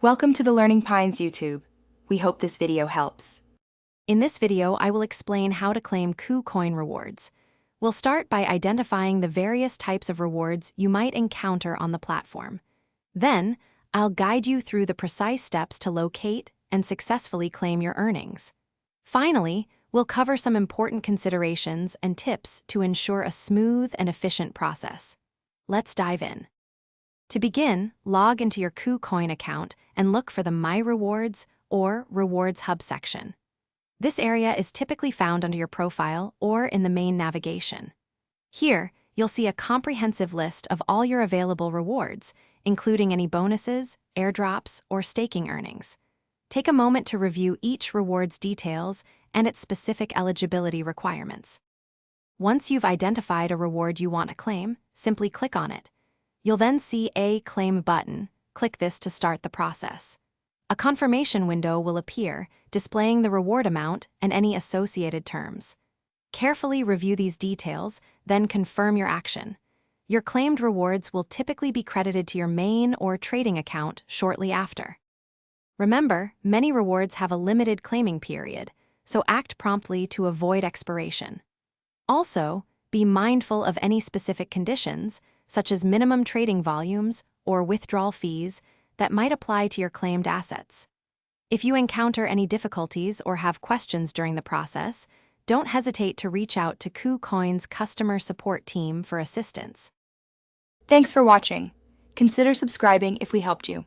Welcome to the Learning Pines YouTube. We hope this video helps. In this video, I will explain how to claim KuCoin rewards. We'll start by identifying the various types of rewards you might encounter on the platform. Then, I'll guide you through the precise steps to locate and successfully claim your earnings. Finally, we'll cover some important considerations and tips to ensure a smooth and efficient process. Let's dive in. To begin, log into your KuCoin account and look for the My Rewards or Rewards Hub section. This area is typically found under your profile or in the main navigation. Here, you'll see a comprehensive list of all your available rewards, including any bonuses, airdrops, or staking earnings. Take a moment to review each reward's details and its specific eligibility requirements. Once you've identified a reward you want to claim, simply click on it. You'll then see a Claim button. Click this to start the process. A confirmation window will appear, displaying the reward amount and any associated terms. Carefully review these details, then confirm your action. Your claimed rewards will typically be credited to your main or trading account shortly after. Remember, many rewards have a limited claiming period, so act promptly to avoid expiration. Also, be mindful of any specific conditions, such as minimum trading volumes or withdrawal fees, that might apply to your claimed assets. If you encounter any difficulties or have questions during the process, don't hesitate to reach out to KuCoin's customer support team for assistance. Thanks for watching. Consider subscribing if we helped you.